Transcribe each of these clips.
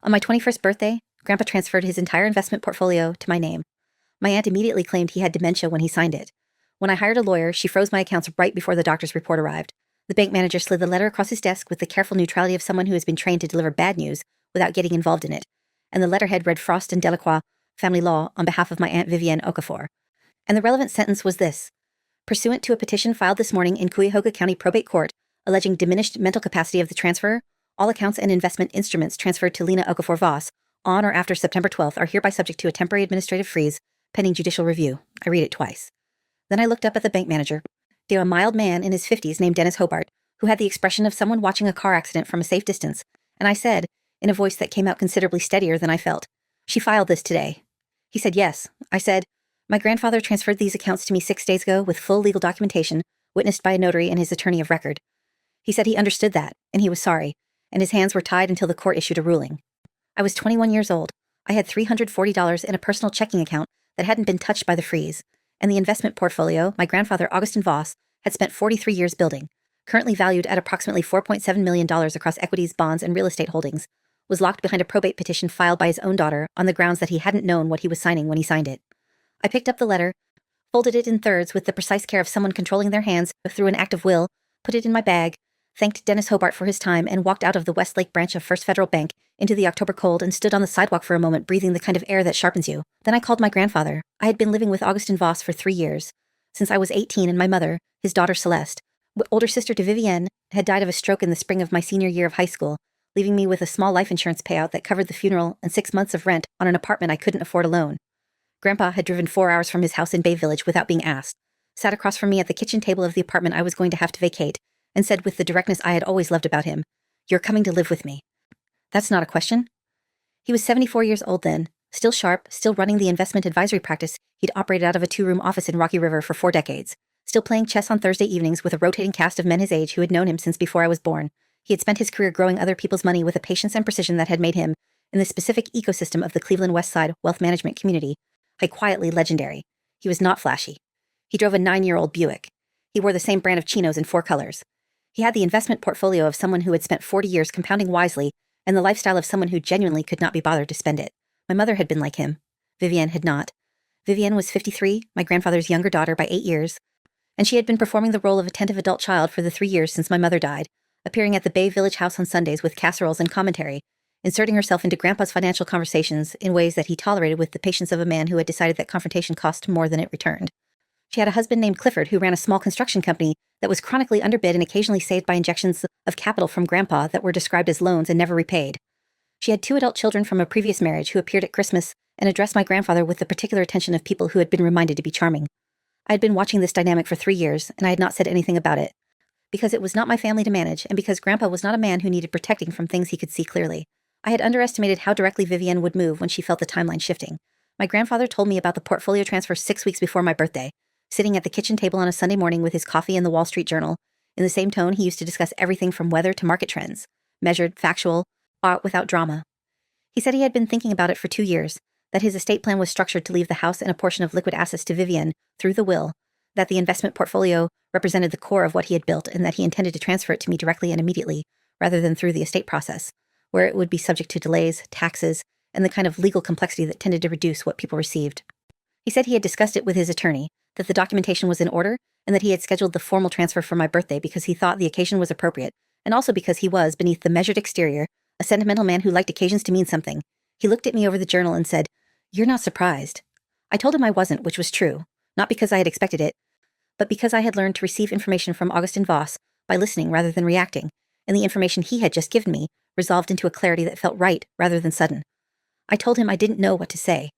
On my 21st birthday, Grandpa transferred his entire investment portfolio to my name. My aunt immediately claimed he had dementia when he signed it. When I hired a lawyer, she froze my accounts right before the doctor's report arrived. The bank manager slid the letter across his desk with the careful neutrality of someone who has been trained to deliver bad news without getting involved in it, and the letterhead read Frost and Delacroix, Family Law, on behalf of my Aunt Vivienne Okafor. And the relevant sentence was this: pursuant to a petition filed this morning in Cuyahoga County Probate Court alleging diminished mental capacity of the transferor, all accounts and investment instruments transferred to Lena Okafor Voss on or after September 12th are hereby subject to a temporary administrative freeze pending judicial review. I read it twice. Then I looked up at the bank manager, a mild man in his 50s named Dennis Hobart, who had the expression of someone watching a car accident from a safe distance, and I said, in a voice that came out considerably steadier than I felt, "She filed this today." He said yes. I said, "My grandfather transferred these accounts to me 6 days ago with full legal documentation, witnessed by a notary and his attorney of record." He said he understood that, and he was sorry, and his hands were tied until the court issued a ruling. I was 21 years old. I had $340 in a personal checking account that hadn't been touched by the freeze, and the investment portfolio my grandfather Augustin Voss had spent 43 years building, currently valued at approximately $4.7 million across equities, bonds, and real estate holdings, was locked behind a probate petition filed by his own daughter on the grounds that he hadn't known what he was signing when he signed it. I picked up the letter, folded it in thirds with the precise care of someone controlling their hands through an act of will, put it in my bag, thanked Dennis Hobart for his time, and walked out of the Westlake branch of First Federal Bank into the October cold and stood on the sidewalk for a moment, breathing the kind of air that sharpens you. Then I called my grandfather. I had been living with Augustin Voss for 3 years, since I was 18, and my mother, his daughter Celeste, older sister to Vivienne, had died of a stroke in the spring of my senior year of high school, leaving me with a small life insurance payout that covered the funeral and 6 months of rent on an apartment I couldn't afford alone. Grandpa had driven 4 hours from his house in Bay Village without being asked, sat across from me at the kitchen table of the apartment I was going to have to vacate, and said with the directness I had always loved about him, "You're coming to live with me." That's not a question. He was 74 years old then, still sharp, still running the investment advisory practice he'd operated out of a 2-room office in Rocky River for 4 decades, still playing chess on Thursday evenings with a rotating cast of men his age who had known him since before I was born. He had spent his career growing other people's money with a patience and precision that had made him, in the specific ecosystem of the Cleveland West Side wealth management community, quietly legendary. He was not flashy. He drove a 9-year-old Buick. He wore the same brand of chinos in 4 colors. He had the investment portfolio of someone who had spent 40 years compounding wisely, and the lifestyle of someone who genuinely could not be bothered to spend it. My mother had been like him. Vivienne had not. Vivienne was 53, my grandfather's younger daughter by 8 years, and she had been performing the role of attentive adult child for the 3 years since my mother died, appearing at the Bay Village house on Sundays with casseroles and commentary, inserting herself into Grandpa's financial conversations in ways that he tolerated with the patience of a man who had decided that confrontation cost more than it returned. She had a husband named Clifford who ran a small construction company that was chronically underbid and occasionally saved by injections of capital from Grandpa that were described as loans and never repaid. She had 2 adult children from a previous marriage who appeared at Christmas and addressed my grandfather with the particular attention of people who had been reminded to be charming. I had been watching this dynamic for 3 years, and I had not said anything about it, because it was not my family to manage, and because Grandpa was not a man who needed protecting from things he could see clearly. I had underestimated how directly Vivienne would move when she felt the timeline shifting. My grandfather told me about the portfolio transfer 6 weeks before my birthday, sitting at the kitchen table on a Sunday morning with his coffee and the Wall Street Journal. In the same tone, he used to discuss everything from weather to market trends, measured, factual, without drama. He said he had been thinking about it for 2 years, that his estate plan was structured to leave the house and a portion of liquid assets to Vivienne through the will, that the investment portfolio represented the core of what he had built, and that he intended to transfer it to me directly and immediately, rather than through the estate process, where it would be subject to delays, taxes, and the kind of legal complexity that tended to reduce what people received. He said he had discussed it with his attorney, that the documentation was in order, and that he had scheduled the formal transfer for my birthday because he thought the occasion was appropriate, and also because he was, beneath the measured exterior, a sentimental man who liked occasions to mean something. He looked at me over the journal and said, "You're not surprised." I told him I wasn't, which was true, not because I had expected it, but because I had learned to receive information from Augustin Voss by listening rather than reacting, and the information he had just given me resolved into a clarity that felt right rather than sudden. I told him I didn't know what to say.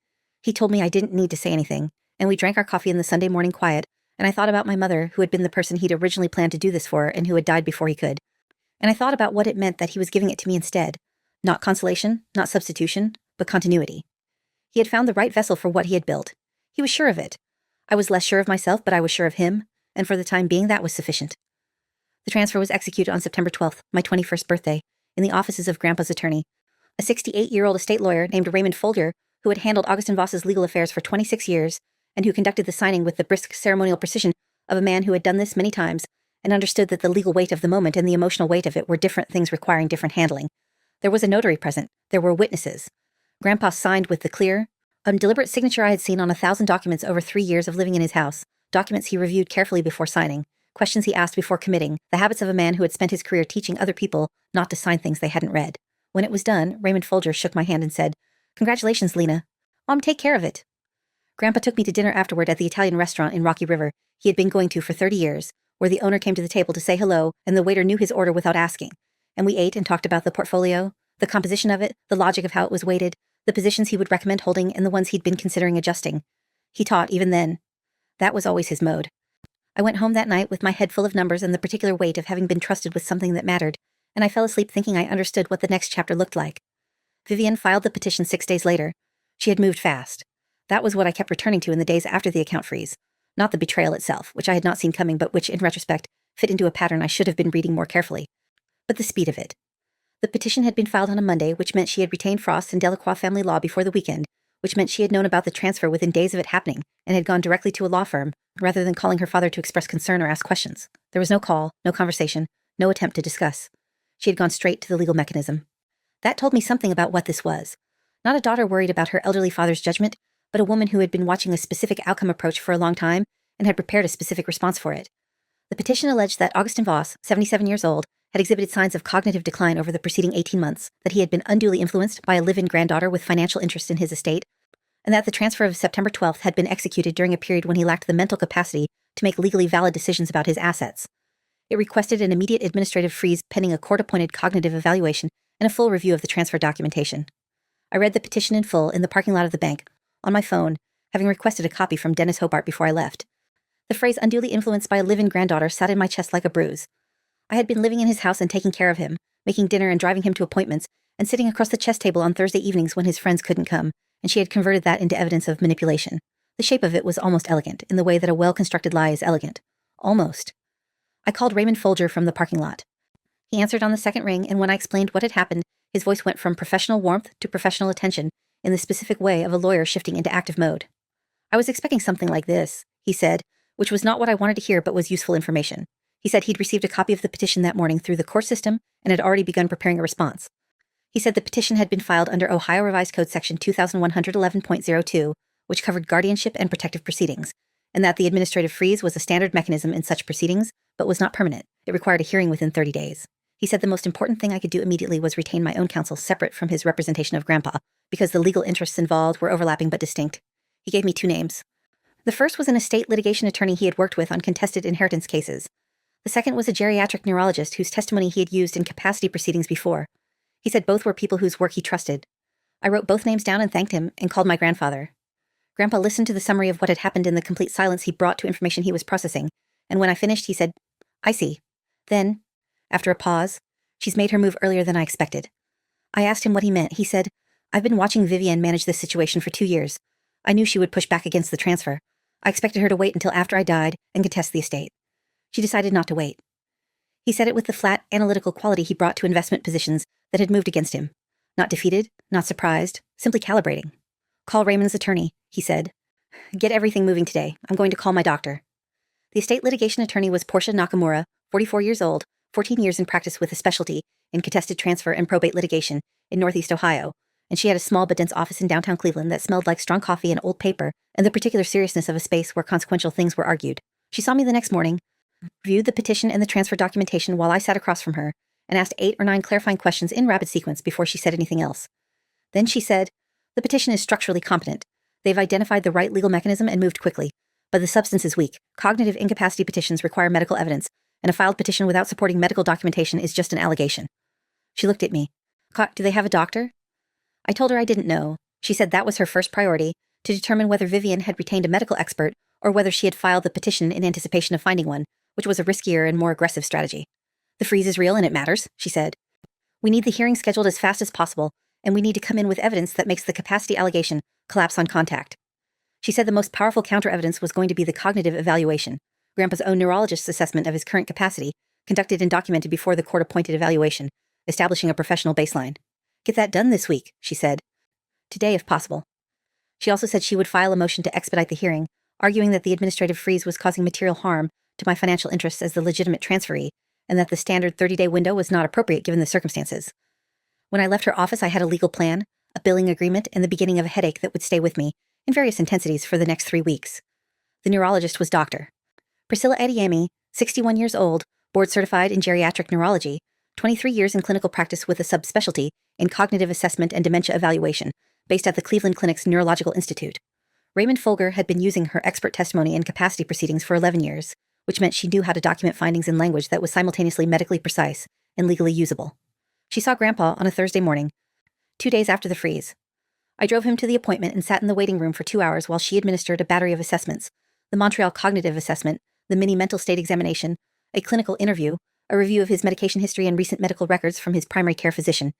He told me I didn't need to say anything, and we drank our coffee in the Sunday morning quiet, and I thought about my mother, who had been the person he'd originally planned to do this for and who had died before he could. And I thought about what it meant that he was giving it to me instead. Not consolation, not substitution, but continuity. He had found the right vessel for what he had built. He was sure of it. I was less sure of myself, but I was sure of him, and for the time being that was sufficient. The transfer was executed on September 12th, my 21st birthday, in the offices of Grandpa's attorney, a 68-year-old estate lawyer named Raymond Folger, who had handled Augustin Voss's legal affairs for 26 years, and who conducted the signing with the brisk ceremonial precision of a man who had done this many times and understood that the legal weight of the moment and the emotional weight of it were different things requiring different handling. There was a notary present. There were witnesses. Grandpa signed with the clear, deliberate signature I had seen on 1,000 documents over 3 years of living in his house, documents he reviewed carefully before signing, questions he asked before committing, the habits of a man who had spent his career teaching other people not to sign things they hadn't read. When it was done, Raymond Folger shook my hand and said, "Congratulations, Lena. Mom, take care of it." Grandpa took me to dinner afterward at the Italian restaurant in Rocky River he had been going to for 30 years, where the owner came to the table to say hello and the waiter knew his order without asking. And we ate and talked about the portfolio, the composition of it, the logic of how it was weighted, the positions he would recommend holding and the ones he'd been considering adjusting. He taught even then. That was always his mode. I went home that night with my head full of numbers and the particular weight of having been trusted with something that mattered, and I fell asleep thinking I understood what the next chapter looked like. Vivian filed the petition 6 days later. She had moved fast. That was what I kept returning to in the days after the account freeze. Not the betrayal itself, which I had not seen coming but which, in retrospect, fit into a pattern I should have been reading more carefully. But the speed of it. The petition had been filed on a Monday, which meant she had retained Frost and Delacroix family law before the weekend, which meant she had known about the transfer within days of it happening and had gone directly to a law firm, rather than calling her father to express concern or ask questions. There was no call, no conversation, no attempt to discuss. She had gone straight to the legal mechanism. That told me something about what this was. Not a daughter worried about her elderly father's judgment, but a woman who had been watching a specific outcome approach for a long time and had prepared a specific response for it. The petition alleged that Augustin Voss, 77 years old, had exhibited signs of cognitive decline over the preceding 18 months, that he had been unduly influenced by a live-in granddaughter with financial interest in his estate, and that the transfer of September 12th had been executed during a period when he lacked the mental capacity to make legally valid decisions about his assets. It requested an immediate administrative freeze pending a court-appointed cognitive evaluation and a full review of the transfer documentation. I read the petition in full in the parking lot of the bank, on my phone, having requested a copy from Dennis Hobart before I left. The phrase unduly influenced by a live-in granddaughter sat in my chest like a bruise. I had been living in his house and taking care of him, making dinner and driving him to appointments, and sitting across the chess table on Thursday evenings when his friends couldn't come, and she had converted that into evidence of manipulation. The shape of it was almost elegant, in the way that a well-constructed lie is elegant. Almost. I called Raymond Folger from the parking lot. He answered on the second ring, and when I explained what had happened, his voice went from professional warmth to professional attention, in the specific way of a lawyer shifting into active mode. "I was expecting something like this," he said, which was not what I wanted to hear but was useful information. He said he'd received a copy of the petition that morning through the court system and had already begun preparing a response. He said the petition had been filed under Ohio Revised Code Section 2111.02, which covered guardianship and protective proceedings, and that the administrative freeze was a standard mechanism in such proceedings, but was not permanent. It required a hearing within 30 days. He said the most important thing I could do immediately was retain my own counsel separate from his representation of Grandpa, because the legal interests involved were overlapping but distinct. He gave me 2 names. The first was an estate litigation attorney he had worked with on contested inheritance cases. The second was a geriatric neurologist whose testimony he had used in capacity proceedings before. He said both were people whose work he trusted. I wrote both names down and thanked him, and called my grandfather. Grandpa listened to the summary of what had happened in the complete silence he brought to information he was processing, and when I finished, he said, "I see." Then, after a pause, "She's made her move earlier than I expected." I asked him what he meant. He said, "I've been watching Vivian manage this situation for 2 years. I knew she would push back against the transfer. I expected her to wait until after I died and contest the estate. She decided not to wait." He said it with the flat, analytical quality he brought to investment positions that had moved against him. Not defeated, not surprised, simply calibrating. "Call Raymond's attorney," he said. "Get everything moving today. I'm going to call my doctor." The estate litigation attorney was Portia Nakamura, 44 years old, 14 years in practice with a specialty in contested transfer and probate litigation in Northeast Ohio, and she had a small but dense office in downtown Cleveland that smelled like strong coffee and old paper and the particular seriousness of a space where consequential things were argued. She saw me the next morning, reviewed the petition and the transfer documentation while I sat across from her, and asked 8 or 9 clarifying questions in rapid sequence before she said anything else. Then she said, "The petition is structurally competent. They've identified the right legal mechanism and moved quickly, but the substance is weak. Cognitive incapacity petitions require medical evidence, and a filed petition without supporting medical documentation is just an allegation." She looked at me. "Do they have a doctor?" I told her I didn't know. She said that was her first priority, to determine whether Vivian had retained a medical expert or whether she had filed the petition in anticipation of finding one, which was a riskier and more aggressive strategy. "The freeze is real and it matters," she said. "We need the hearing scheduled as fast as possible, and we need to come in with evidence that makes the capacity allegation collapse on contact." She said the most powerful counter-evidence was going to be the cognitive evaluation, Grandpa's own neurologist's assessment of his current capacity, conducted and documented before the court-appointed evaluation, establishing a professional baseline. "Get that done this week," she said. "Today, if possible." She also said she would file a motion to expedite the hearing, arguing that the administrative freeze was causing material harm to my financial interests as the legitimate transferee, and that the standard 30-day window was not appropriate given the circumstances. When I left her office, I had a legal plan, a billing agreement, and the beginning of a headache that would stay with me, in various intensities, for the next 3 weeks. The neurologist was Dr. Priscilla Adeyemi, 61 years old, board-certified in geriatric neurology, 23 years in clinical practice with a subspecialty in cognitive assessment and dementia evaluation, based at the Cleveland Clinic's Neurological Institute. Raymond Folger had been using her expert testimony in capacity proceedings for 11 years, which meant she knew how to document findings in language that was simultaneously medically precise and legally usable. She saw Grandpa on a Thursday morning, 2 days after the freeze. I drove him to the appointment and sat in the waiting room for 2 hours while she administered a battery of assessments: the Montreal Cognitive Assessment, the Mini Mental State Examination, a clinical interview, a review of his medication history and recent medical records from his primary care physician.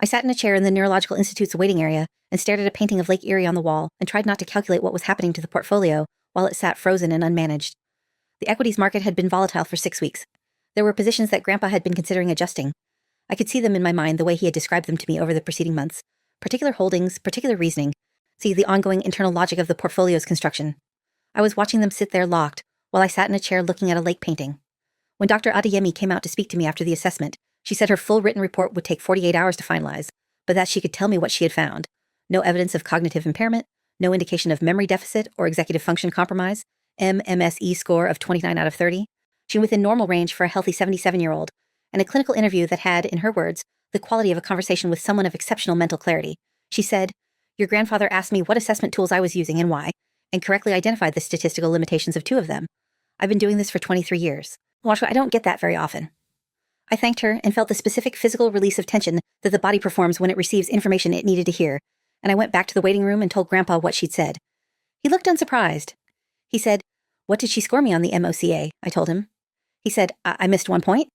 I sat in a chair in the Neurological Institute's waiting area and stared at a painting of Lake Erie on the wall and tried not to calculate what was happening to the portfolio while it sat frozen and unmanaged. The equities market had been volatile for 6 weeks. There were positions that Grandpa had been considering adjusting. I could see them in my mind the way he had described them to me over the preceding months. Particular holdings, particular reasoning. See the ongoing internal logic of the portfolio's construction. I was watching them sit there locked, while I sat in a chair looking at a lake painting. When Dr. Adeyemi came out to speak to me after the assessment, she said her full written report would take 48 hours to finalize, but that she could tell me what she had found. No evidence of cognitive impairment, no indication of memory deficit or executive function compromise, MMSE score of 29 out of 30. She within normal range for a healthy 77-year-old, and a clinical interview that had, in her words, the quality of a conversation with someone of exceptional mental clarity. She said, "Your grandfather asked me what assessment tools I was using and why, and correctly identified the statistical limitations of 2 of them. I've been doing this for 23 years. Washwa, I don't get that very often." I thanked her and felt the specific physical release of tension that the body performs when it receives information it needed to hear, and I went back to the waiting room and told Grandpa what she'd said. He looked unsurprised. He said, "What did she score me on the MOCA?" I told him. He said, I missed 1 point?"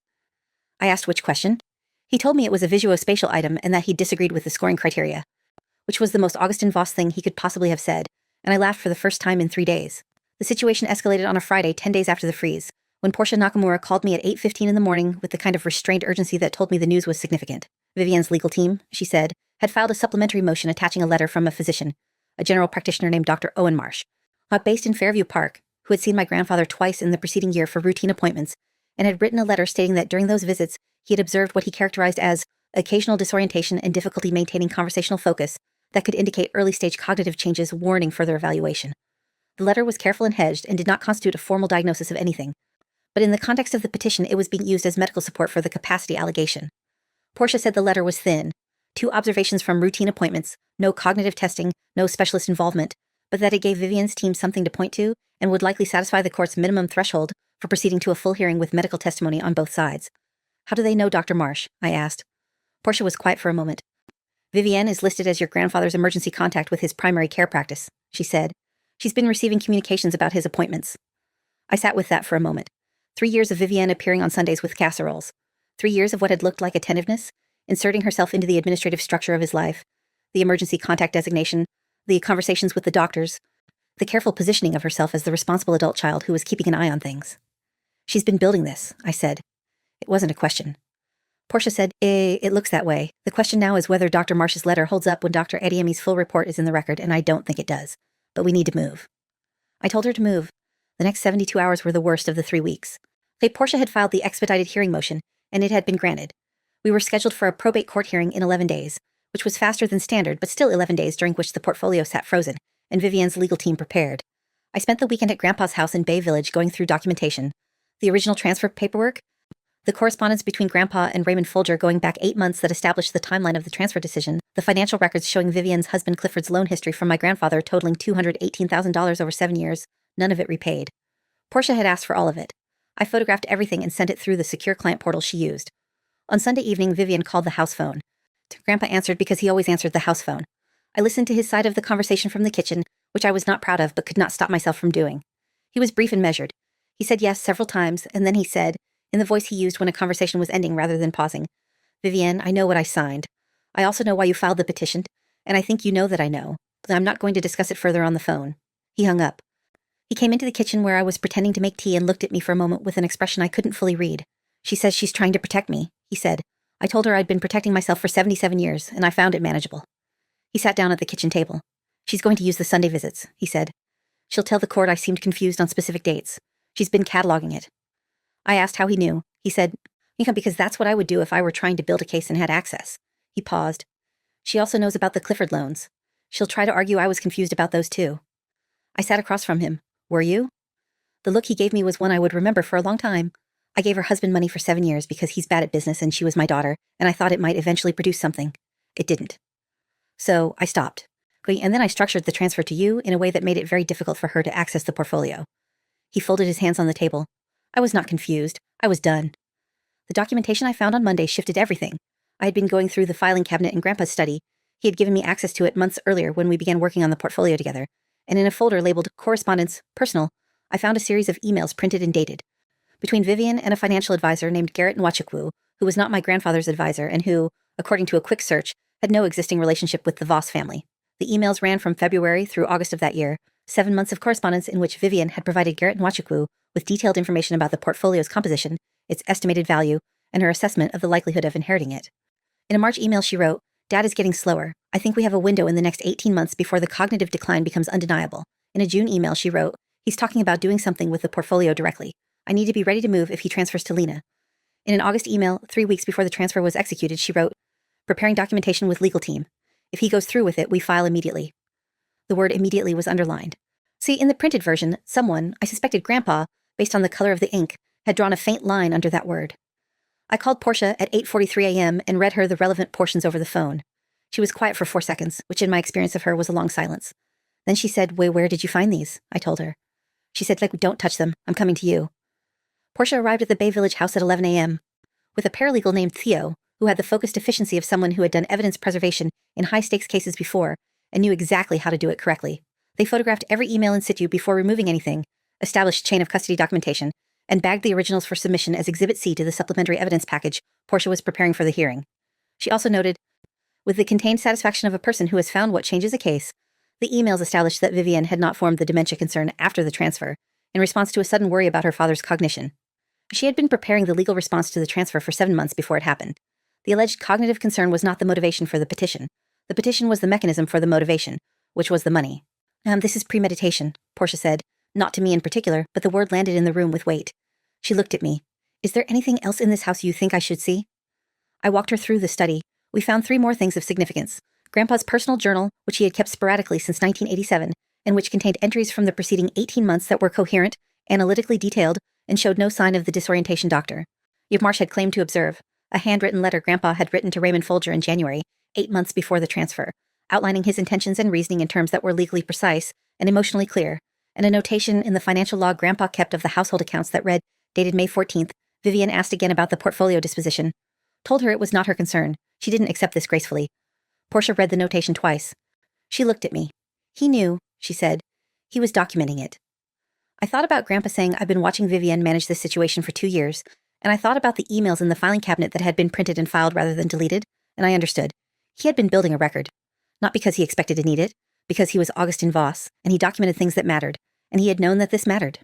I asked which question. He told me it was a visuospatial item and that he disagreed with the scoring criteria, which was the most Augustin Voss thing he could possibly have said, and I laughed for the first time in 3 days. The situation escalated on a Friday 10 days after the freeze, when Portia Nakamura called me at 8:15 in the morning with the kind of restrained urgency that told me the news was significant. Vivian's legal team, she said, had filed a supplementary motion attaching a letter from a physician, a general practitioner named Dr. Owen Marsh, based in Fairview Park, who had seen my grandfather twice in the preceding year for routine appointments, and had written a letter stating that during those visits he had observed what he characterized as occasional disorientation and difficulty maintaining conversational focus that could indicate early-stage cognitive changes warning further evaluation. The letter was careful and hedged and did not constitute a formal diagnosis of anything, but in the context of the petition it was being used as medical support for the capacity allegation. Portia said the letter was thin: 2 observations from routine appointments, no cognitive testing, no specialist involvement, but that it gave Vivian's team something to point to and would likely satisfy the court's minimum threshold for proceeding to a full hearing with medical testimony on both sides. "How do they know Dr. Marsh?" I asked. Portia was quiet for a moment. "Vivian is listed as your grandfather's emergency contact with his primary care practice," she said. "She's been receiving communications about his appointments." I sat with that for a moment. 3 years of Vivian appearing on Sundays with casseroles. 3 years of what had looked like attentiveness, inserting herself into the administrative structure of his life, the emergency contact designation, the conversations with the doctors, the careful positioning of herself as the responsible adult child who was keeping an eye on things. "She's been building this," I said. It wasn't a question. Portia said, It looks that way. The question now is whether Dr. Marsh's letter holds up when Dr. Adeyemi's full report is in the record, and I don't think it does. But we need to move." I told her to move. The next 72 hours were the worst of the 3 weeks. Portia had filed the expedited hearing motion, and it had been granted. We were scheduled for a probate court hearing in 11 days, which was faster than standard, but still 11 days during which the portfolio sat frozen, and Vivian's legal team prepared. I spent the weekend at Grandpa's house in Bay Village going through documentation, the original transfer paperwork, the correspondence between Grandpa and Raymond Folger going back 8 months that established the timeline of the transfer decision, the financial records showing Vivian's husband Clifford's loan history from my grandfather totaling $218,000 over 7 years, none of it repaid. Portia had asked for all of it. I photographed everything and sent it through the secure client portal she used. On Sunday evening, Vivian called the house phone. Grandpa answered because he always answered the house phone. I listened to his side of the conversation from the kitchen, which I was not proud of but could not stop myself from doing. He was brief and measured. He said yes several times, and then he said, in the voice he used when a conversation was ending rather than pausing, "Vivian, I know what I signed. I also know why you filed the petition, and I think you know that I know, but I'm not going to discuss it further on the phone." He hung up. He came into the kitchen where I was pretending to make tea and looked at me for a moment with an expression I couldn't fully read. "She says she's trying to protect me," he said. "I told her I'd been protecting myself for 77 years, and I found it manageable." He sat down at the kitchen table. "She's going to use the Sunday visits," he said. "She'll tell the court I seemed confused on specific dates. She's been cataloging it." I asked how he knew. He said, because that's what I would do if I were trying to build a case and had access." He paused. She also knows about the Clifford loans. She'll try to argue I was confused about those too. I sat across from him. Were you? The look he gave me was one I would remember for a long time. I gave her husband money for 7 years because he's bad at business and she was my daughter, and I thought it might eventually produce something. It didn't. So I stopped. And then I structured the transfer to you in a way that made it very difficult for her to access the portfolio. He folded his hands on the table. I was not confused. I was done. The documentation I found on Monday shifted everything. I had been going through the filing cabinet in Grandpa's study. He had given me access to it months earlier when we began working on the portfolio together, and in a folder labeled Correspondence, Personal, I found a series of emails printed and dated. Between Vivian and a financial advisor named Garrett Nwachukwu, who was not my grandfather's advisor and who, according to a quick search, had no existing relationship with the Voss family. The emails ran from February through August of that year, 7 months of correspondence in which Vivian had provided Garrett Nwachukwu with detailed information about the portfolio's composition, its estimated value, and her assessment of the likelihood of inheriting it. In a March email she wrote, Dad is getting slower. I think we have a window in the next 18 months before the cognitive decline becomes undeniable. In a June email she wrote, he's talking about doing something with the portfolio directly. I need to be ready to move if he transfers to Lena. In an August email, 3 weeks before the transfer was executed, she wrote, preparing documentation with legal team. If he goes through with it, we file immediately. The word immediately was underlined. See, in the printed version, someone, I suspected Grandpa, based on the color of the ink, had drawn a faint line under that word. I called Portia at 8:43 a.m. and read her the relevant portions over the phone. She was quiet for 4 seconds, which in my experience of her was a long silence. Then she said, where did you find these? I told her. She said, don't touch them. I'm coming to you. Portia arrived at the Bay Village house at 11 a.m. with a paralegal named Theo, who had the focused efficiency of someone who had done evidence preservation in high-stakes cases before and knew exactly how to do it correctly. They photographed every email in situ before removing anything, established chain of custody documentation, and bagged the originals for submission as Exhibit C to the supplementary evidence package Portia was preparing for the hearing. She also noted, with the contained satisfaction of a person who has found what changes a case, the emails established that Vivian had not formed the dementia concern after the transfer, in response to a sudden worry about her father's cognition. She had been preparing the legal response to the transfer for 7 months before it happened. The alleged cognitive concern was not the motivation for the petition. The petition was the mechanism for the motivation, which was the money. This is premeditation, Portia said, not to me in particular, but the word landed in the room with weight. She looked at me. Is there anything else in this house you think I should see? I walked her through the study. We found 3 more things of significance. Grandpa's personal journal, which he had kept sporadically since 1987, and which contained entries from the preceding 18 months that were coherent, analytically detailed, and showed no sign of the disorientation doctor. Yvmarsh had claimed to observe a handwritten letter Grandpa had written to Raymond Folger in January, 8 months before the transfer, outlining his intentions and reasoning in terms that were legally precise and emotionally clear, and a notation in the financial log Grandpa kept of the household accounts that read, dated May 14th, Vivian asked again about the portfolio disposition. Told her it was not her concern. She didn't accept this gracefully. Portia read the notation twice. She looked at me. He knew, she said. He was documenting it. I thought about Grandpa saying I've been watching Vivian manage this situation for 2 years, and I thought about the emails in the filing cabinet that had been printed and filed rather than deleted, and I understood. He had been building a record. Not because he expected to need it, because he was Augustin Voss, and he documented things that mattered, and he had known that this mattered.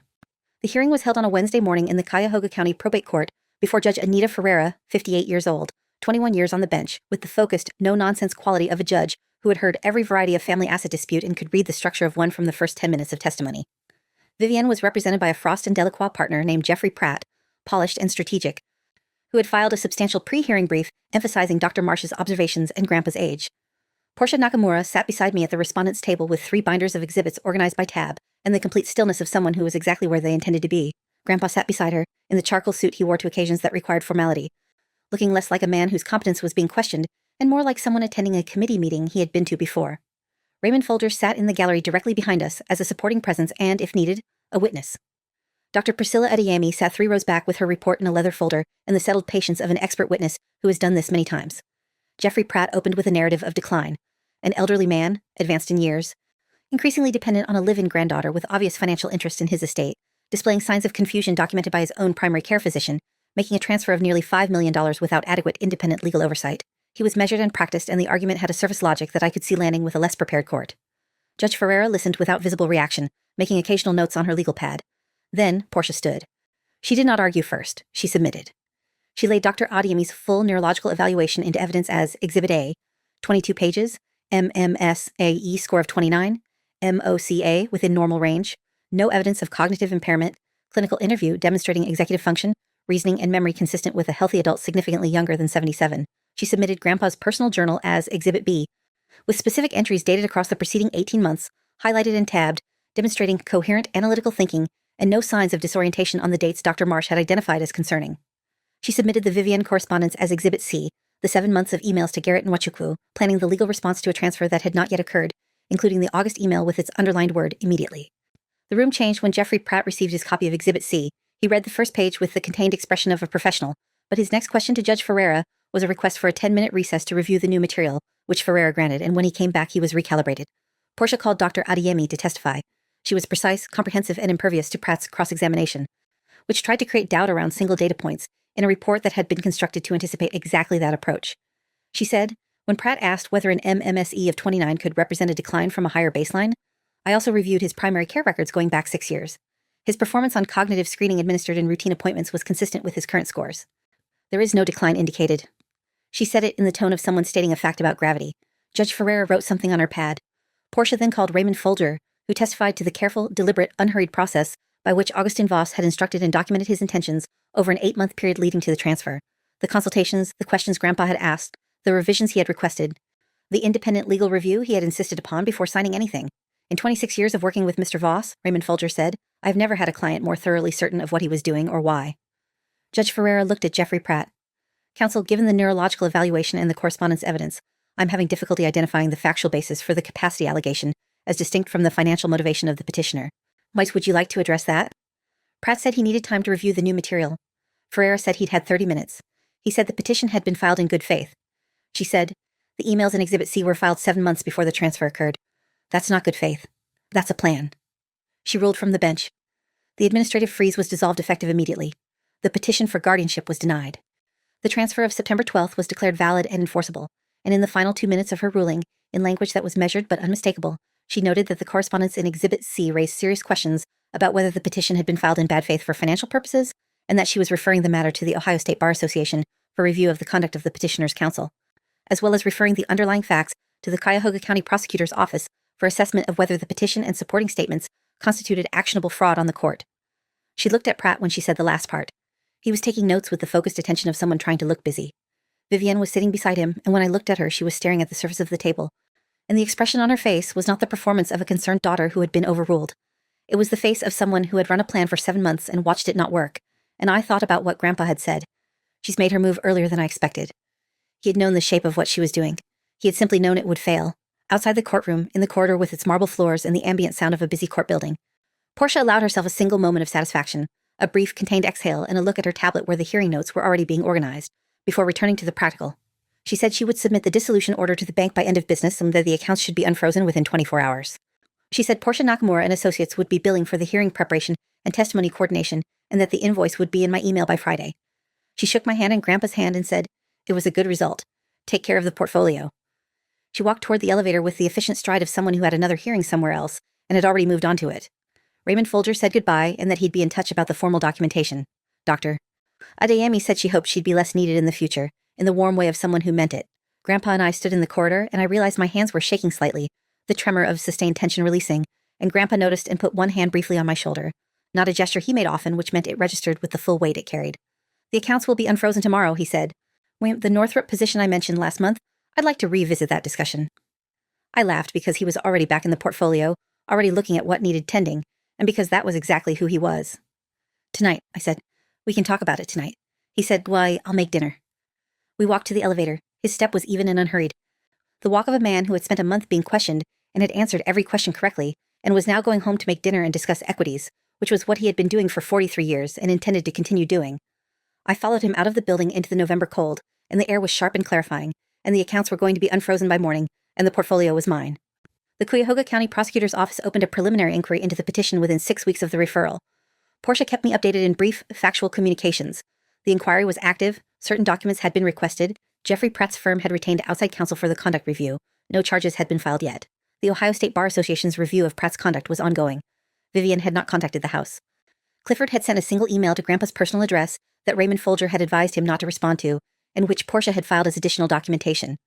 The hearing was held on a Wednesday morning in the Cuyahoga County Probate Court before Judge Anita Ferreira, 58 years old, 21 years on the bench, with the focused, no-nonsense quality of a judge who had heard every variety of family asset dispute and could read the structure of one from the first 10 minutes of testimony. Vivian was represented by a Frost and Delacroix partner named Jeffrey Pratt, polished and strategic, who had filed a substantial pre-hearing brief emphasizing Dr. Marsh's observations and Grandpa's age. Portia Nakamura sat beside me at the respondent's table with 3 binders of exhibits organized by tab and the complete stillness of someone who was exactly where they intended to be. Grandpa sat beside her, in the charcoal suit he wore to occasions that required formality, looking less like a man whose competence was being questioned and more like someone attending a committee meeting he had been to before. Raymond Folger sat in the gallery directly behind us as a supporting presence and, if needed, a witness. Dr. Priscilla Adeyemi sat 3 rows back with her report in a leather folder and the settled patience of an expert witness who has done this many times. Jeffrey Pratt opened with a narrative of decline. An elderly man, advanced in years, increasingly dependent on a live-in granddaughter with obvious financial interest in his estate, displaying signs of confusion documented by his own primary care physician, making a transfer of nearly $5 million without adequate independent legal oversight. He was measured and practiced, and the argument had a surface logic that I could see landing with a less prepared court. Judge Ferreira listened without visible reaction, making occasional notes on her legal pad. Then Portia stood. She did not argue first. She submitted. She laid Dr. Adeyemi's full neurological evaluation into evidence as Exhibit A, 22 pages, MMSAE score of 29, MOCA within normal range, no evidence of cognitive impairment, clinical interview demonstrating executive function, reasoning, and memory consistent with a healthy adult significantly younger than 77, She submitted Grandpa's personal journal as Exhibit B, with specific entries dated across the preceding 18 months, highlighted and tabbed, demonstrating coherent analytical thinking and no signs of disorientation on the dates Dr. Marsh had identified as concerning. She submitted the Vivian correspondence as Exhibit C, the 7 months of emails to Garrett and Wachukwu, planning the legal response to a transfer that had not yet occurred, including the August email with its underlined word, immediately. The room changed when Jeffrey Pratt received his copy of Exhibit C. He read the first page with the contained expression of a professional, but his next question to Judge Ferreira was a request for a 10-minute recess to review the new material, which Ferreira granted, and when he came back he was recalibrated. Portia called Dr. Adeyemi to testify. She was precise, comprehensive, and impervious to Pratt's cross-examination, which tried to create doubt around single data points in a report that had been constructed to anticipate exactly that approach. She said, when Pratt asked whether an MMSE of 29 could represent a decline from a higher baseline, I also reviewed his primary care records going back 6 years. His performance on cognitive screening administered in routine appointments was consistent with his current scores. There is no decline indicated. She said it in the tone of someone stating a fact about gravity. Judge Ferreira wrote something on her pad. Portia then called Raymond Folger, who testified to the careful, deliberate, unhurried process by which Augustin Voss had instructed and documented his intentions over an 8-month period leading to the transfer. The consultations, the questions Grandpa had asked, the revisions he had requested, the independent legal review he had insisted upon before signing anything. In 26 years of working with Mr. Voss, Raymond Folger said, I've never had a client more thoroughly certain of what he was doing or why. Judge Ferreira looked at Jeffrey Pratt. Counsel, given the neurological evaluation and the correspondence evidence, I'm having difficulty identifying the factual basis for the capacity allegation as distinct from the financial motivation of the petitioner. Would you like to address that? Pratt said he needed time to review the new material. Ferreira said he'd had 30 minutes. He said the petition had been filed in good faith. She said, the emails in Exhibit C were filed 7 months before the transfer occurred. That's not good faith. That's a plan. She ruled from the bench. The administrative freeze was dissolved effective immediately. The petition for guardianship was denied. The transfer of September 12th was declared valid and enforceable, and in the final 2 minutes of her ruling, in language that was measured but unmistakable, she noted that the correspondence in Exhibit C raised serious questions about whether the petition had been filed in bad faith for financial purposes, and that she was referring the matter to the Ohio State Bar Association for review of the conduct of the petitioner's counsel, as well as referring the underlying facts to the Cuyahoga County Prosecutor's Office for assessment of whether the petition and supporting statements constituted actionable fraud on the court. She looked at Pratt when she said the last part. He was taking notes with the focused attention of someone trying to look busy. Vivienne was sitting beside him, and when I looked at her, she was staring at the surface of the table, and the expression on her face was not the performance of a concerned daughter who had been overruled. It was the face of someone who had run a plan for 7 months and watched it not work, and I thought about what Grandpa had said. She's made her move earlier than I expected. He had known the shape of what she was doing. He had simply known it would fail. Outside the courtroom, in the corridor with its marble floors and the ambient sound of a busy court building, Portia allowed herself a single moment of satisfaction, a brief, contained exhale, and a look at her tablet where the hearing notes were already being organized, before returning to the practical. She said she would submit the dissolution order to the bank by end of business and that the accounts should be unfrozen within 24 hours. She said Portia Nakamura and Associates would be billing for the hearing preparation and testimony coordination, and that the invoice would be in my email by Friday. She shook my hand and Grandpa's hand and said, it was a good result. Take care of the portfolio. She walked toward the elevator with the efficient stride of someone who had another hearing somewhere else and had already moved on to it. Raymond Folger said goodbye and that he'd be in touch about the formal documentation. Dr. Adeyemi said she hoped she'd be less needed in the future, in the warm way of someone who meant it. Grandpa and I stood in the corridor, and I realized my hands were shaking slightly, the tremor of sustained tension releasing, and Grandpa noticed and put one hand briefly on my shoulder, not a gesture he made often, which meant it registered with the full weight it carried. The accounts will be unfrozen tomorrow, he said. The Northrop position I mentioned last month, I'd like to revisit that discussion. I laughed because he was already back in the portfolio, already looking at what needed tending, and because that was exactly who he was. Tonight, I said. We can talk about it tonight. He said, why, I'll make dinner. We walked to the elevator. His step was even and unhurried. The walk of a man who had spent a month being questioned and had answered every question correctly and was now going home to make dinner and discuss equities, which was what he had been doing for 43 years and intended to continue doing. I followed him out of the building into the November cold, and the air was sharp and clarifying, and the accounts were going to be unfrozen by morning, and the portfolio was mine. The Cuyahoga County Prosecutor's Office opened a preliminary inquiry into the petition within 6 weeks of the referral. Portia kept me updated in brief, factual communications. The inquiry was active, certain documents had been requested, Jeffrey Pratt's firm had retained outside counsel for the conduct review, no charges had been filed yet. The Ohio State Bar Association's review of Pratt's conduct was ongoing. Vivian had not contacted the House. Clifford had sent a single email to Grandpa's personal address that Raymond Folger had advised him not to respond to, and which Portia had filed as additional documentation.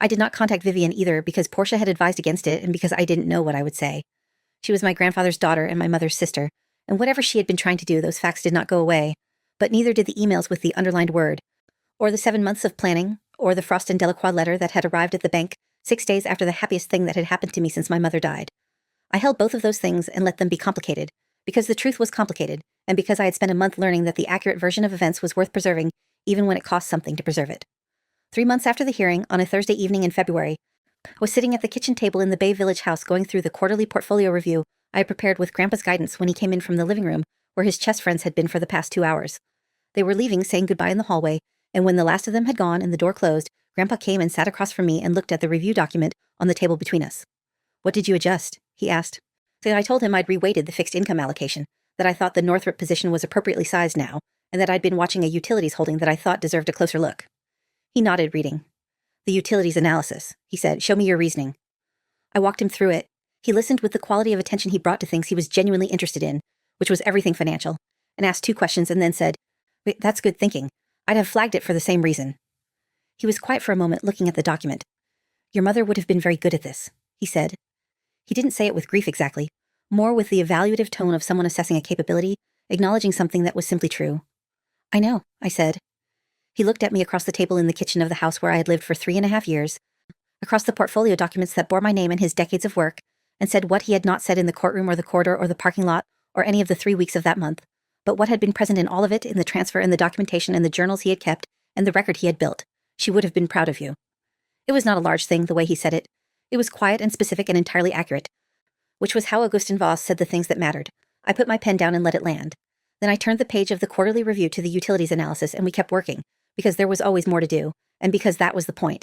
I did not contact Vivian either because Portia had advised against it and because I didn't know what I would say. She was my grandfather's daughter and my mother's sister, and whatever she had been trying to do, those facts did not go away, but neither did the emails with the underlined word, or the 7 months of planning, or the Frost and Delacroix letter that had arrived at the bank 6 days after the happiest thing that had happened to me since my mother died. I held both of those things and let them be complicated, because the truth was complicated, and because I had spent a month learning that the accurate version of events was worth preserving, even when it cost something to preserve it. 3 months after the hearing, on a Thursday evening in February, I was sitting at the kitchen table in the Bay Village house going through the quarterly portfolio review I had prepared with Grandpa's guidance when he came in from the living room, where his chess friends had been for the past 2 hours. They were leaving, saying goodbye in the hallway, and when the last of them had gone and the door closed, Grandpa came and sat across from me and looked at the review document on the table between us. "What did you adjust?" he asked. So I told him I'd reweighted the fixed income allocation, that I thought the Northrop position was appropriately sized now, and that I'd been watching a utilities holding that I thought deserved a closer look. He nodded, reading. "The utilities analysis," he said. "Show me your reasoning." I walked him through it. He listened with the quality of attention he brought to things he was genuinely interested in, which was everything financial, and asked 2 questions and then said, "Wait, that's good thinking. I'd have flagged it for the same reason." He was quiet for a moment, looking at the document. "Your mother would have been very good at this," he said. He didn't say it with grief exactly, more with the evaluative tone of someone assessing a capability, acknowledging something that was simply true. "I know," I said. He looked at me across the table in the kitchen of the house where I had lived for 3.5 years, across the portfolio documents that bore my name and his decades of work, and said what he had not said in the courtroom or the corridor or the parking lot or any of the 3 weeks of that month, but what had been present in all of it, in the transfer and the documentation and the journals he had kept and the record he had built. "She would have been proud of you." It was not a large thing, the way he said it. It was quiet and specific and entirely accurate, which was how Augustin Voss said the things that mattered. I put my pen down and let it land. Then I turned the page of the quarterly review to the utilities analysis, and we kept working, because there was always more to do, and because that was the point.